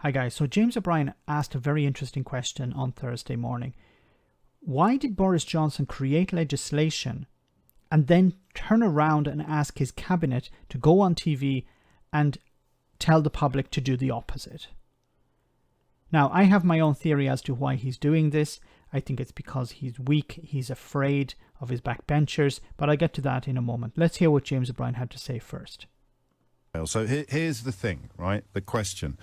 Hi guys, so James O'Brien asked a very interesting question on Thursday morning. Why did Boris Johnson create legislation and then turn around and ask his cabinet to go on TV and tell the public to do the opposite? Now, I have my own theory as to why he's doing this. I think it's because he's weak, he's afraid of his backbenchers, but I'll get to that in a moment. Let's hear what James O'Brien had to say first. So here's the thing, right? The question.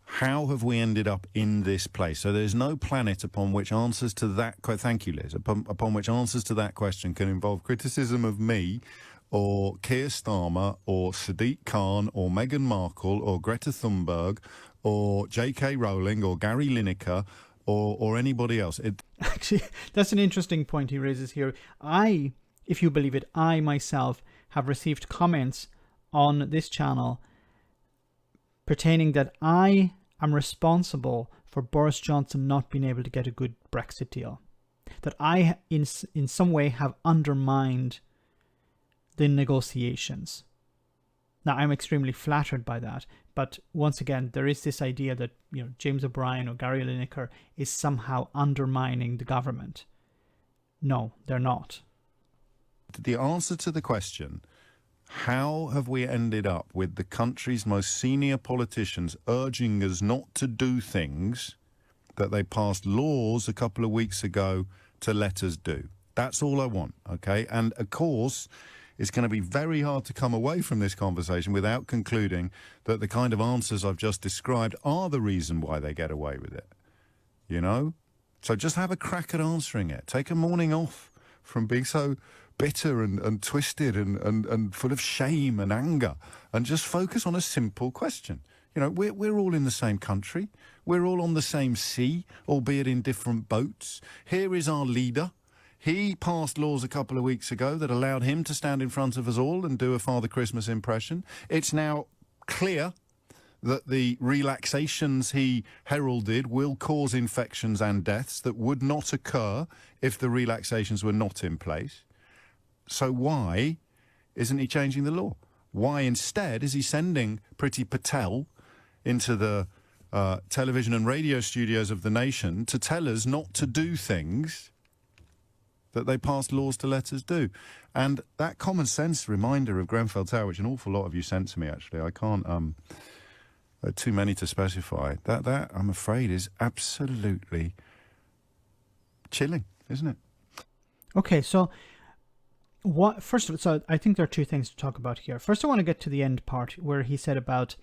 How have we ended up in this place? So there's no planet upon which answers to that... Thank you, Liz. Upon which answers to that question can involve criticism of me or Keir Starmer or Sadiq Khan or Meghan Markle or Greta Thunberg or J.K. Rowling or Gary Lineker or anybody else. Actually, that's an interesting point he raises here. If you believe it, I myself have received comments on this channel pertaining that I am responsible for Boris Johnson not being able to get a good Brexit deal. That I, in some way, have undermined the negotiations. Now, I'm extremely flattered by that. But once again, there is this idea that, James O'Brien or Gary Lineker is somehow undermining the government. No, they're not. The answer to the question, how have we ended up with the country's most senior politicians urging us not to do things that they passed laws a couple of weeks ago to let us do? That's all I want, okay? And, of course, it's going to be very hard to come away from this conversation without concluding that the kind of answers I've just described are the reason why they get away with it, So just have a crack at answering it. Take a morning off from being so bitter and twisted and full of shame and anger, and just focus on a simple question. We're all in the same country. We're all on the same sea, albeit in different boats. Here is our leader. He passed laws a couple of weeks ago that allowed him to stand in front of us all and do a Father Christmas impression. It's now clear that the relaxations he heralded will cause infections and deaths that would not occur if the relaxations were not in place. So why isn't he changing the law? Why instead is he sending Priti Patel into the television and radio studios of the nation to tell us not to do things that they passed laws to let us do? And that common sense reminder of Grenfell Tower, which an awful lot of you sent to me, actually, I can't, too many to specify, that I'm afraid is absolutely chilling, isn't it? Okay, so first of all, so I think there are two things to talk about here. First, I want to get to the end part where he said about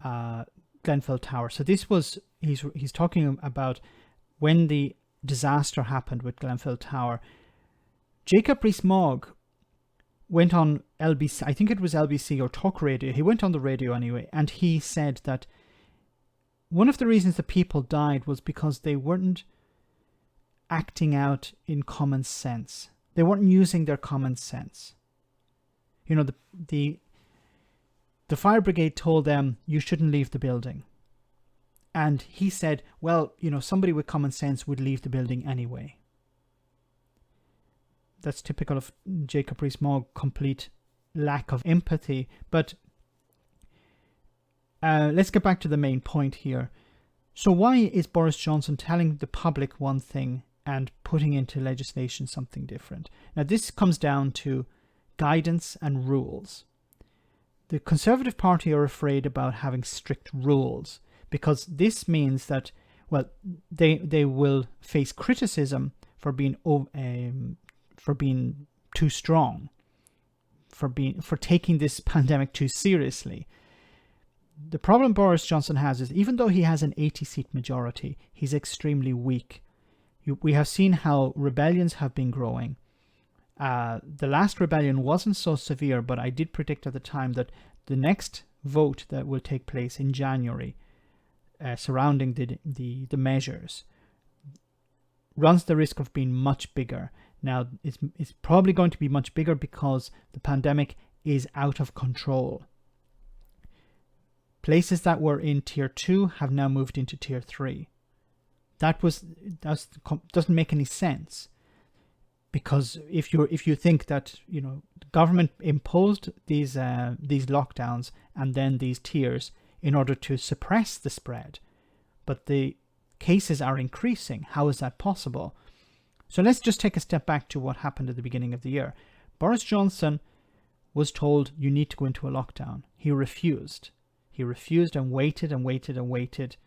Grenfell Tower. So this was, he's talking about when the disaster happened with Grenfell Tower. Jacob Rees-Mogg went on LBC, I think it was LBC or Talk Radio. He went on the radio anyway, and he said that one of the reasons the people died was because they weren't acting out in common sense. They weren't using their common sense. The fire brigade told them you shouldn't leave the building. And he said, well, somebody with common sense would leave the building anyway. That's typical of Jacob Rees-Mogg, complete lack of empathy. But let's get back to the main point here. So why is Boris Johnson telling the public one thing and putting into legislation something different? Now, this comes down to guidance and rules. The Conservative Party are afraid about having strict rules, because this means that, well, they will face criticism for being too strong, for taking this pandemic too seriously. The problem Boris Johnson has is, even though he has an 80-seat majority, he's extremely weak. We have seen how rebellions have been growing. The last rebellion wasn't so severe, but I did predict at the time that the next vote that will take place in January surrounding the measures runs the risk of being much bigger. Now, it's probably going to be much bigger because the pandemic is out of control. Places that were in tier 2 have now moved into tier 3. That doesn't make any sense, because if you think that the government imposed these lockdowns and then these tiers in order to suppress the spread. But the cases are increasing. How is that possible? So let's just take a step back to what happened at the beginning of the year. Boris Johnson was told, you need to go into a lockdown. He refused. He refused and waited and waited and waited.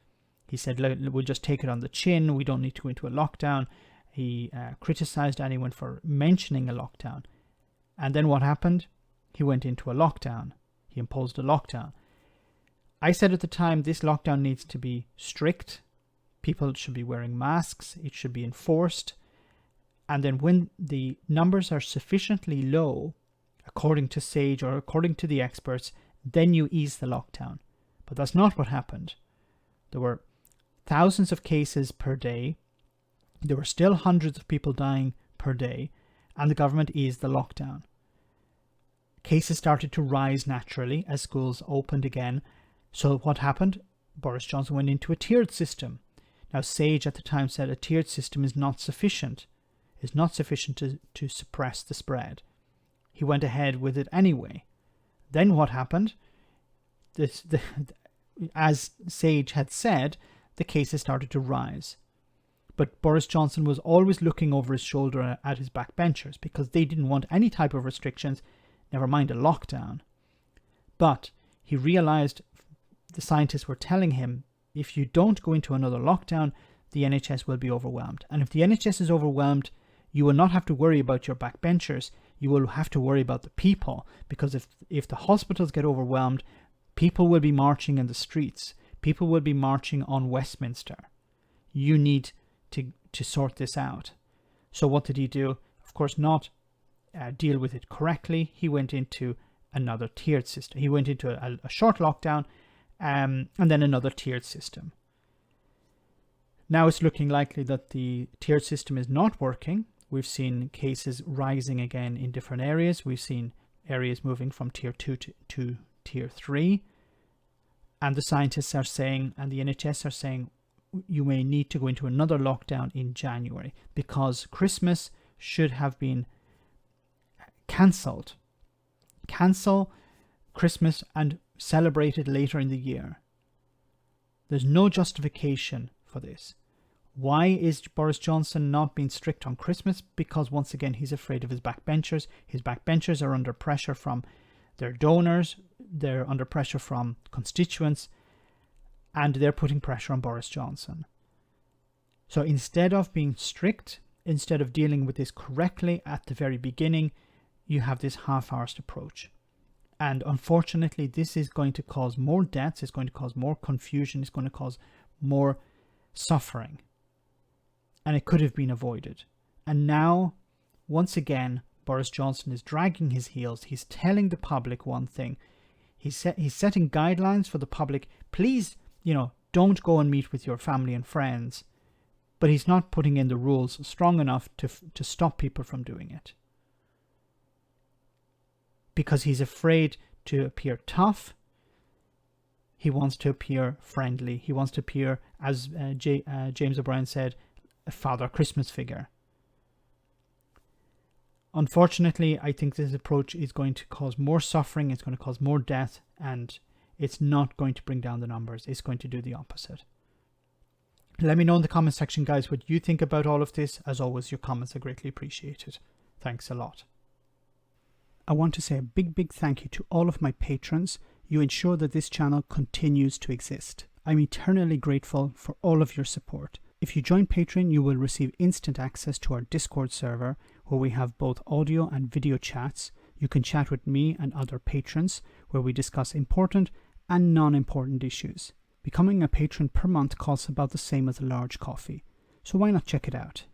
He said, we'll just take it on the chin. We don't need to go into a lockdown. He criticized anyone for mentioning a lockdown. And then what happened? He went into a lockdown. He imposed a lockdown. I said at the time, this lockdown needs to be strict. People should be wearing masks. It should be enforced. And then when the numbers are sufficiently low, according to SAGE or according to the experts, then you ease the lockdown. But that's not what happened. There were thousands of cases per day. There were still hundreds of people dying per day, and the government eased the lockdown. Cases started to rise naturally as schools opened again. So what happened? Boris Johnson went into a tiered system. Now, SAGE at the time said a tiered system is not sufficient. It's not sufficient to suppress the spread. He went ahead with it anyway. Then what happened? As SAGE had said, the cases started to rise. But Boris Johnson was always looking over his shoulder at his backbenchers because they didn't want any type of restrictions, never mind a lockdown. But he realized the scientists were telling him, if you don't go into another lockdown, the NHS will be overwhelmed. And if the NHS is overwhelmed, you will not have to worry about your backbenchers. You will have to worry about the people, because if the hospitals get overwhelmed, people will be marching in the streets. People will be marching on Westminster. You need to sort this out. So what did he do? Of course, not deal with it correctly. He went into another tiered system. He went into a short lockdown and then another tiered system. Now it's looking likely that the tiered system is not working. We've seen cases rising again in different areas. We've seen areas moving from tier 2 to tier 3. And the scientists are saying, and the NHS are saying, you may need to go into another lockdown in January because Christmas should have been cancelled. Cancel Christmas and celebrate it later in the year. There's no justification for this. Why is Boris Johnson not being strict on Christmas? Because once again, he's afraid of his backbenchers. His backbenchers are under pressure from their donors. They're under pressure from constituents. And they're putting pressure on Boris Johnson. So instead of being strict, instead of dealing with this correctly at the very beginning, you have this half-arsed approach. And unfortunately, this is going to cause more deaths. It's going to cause more confusion. It's going to cause more suffering. And it could have been avoided. And now, once again, Boris Johnson is dragging his heels. He's telling the public one thing. He's setting guidelines for the public. Please, don't go and meet with your family and friends. But he's not putting in the rules strong enough to stop people from doing it. Because he's afraid to appear tough. He wants to appear friendly. He wants to appear, as James O'Brien said, a Father Christmas figure. Unfortunately, I think this approach is going to cause more suffering. It's going to cause more death, and it's not going to bring down the numbers. It's going to do the opposite. Let me know in the comment section, guys, what you think about all of this. As always, your comments are greatly appreciated. Thanks a lot. I want to say a big thank you to all of my patrons. You ensure that this channel continues to exist. I'm eternally grateful for all of your support. If you join Patreon, you will receive instant access to our Discord server, where we have both audio and video chats. You can chat with me and other patrons, where we discuss important and non-important issues. Becoming a patron per month costs about the same as a large coffee, so why not check it out?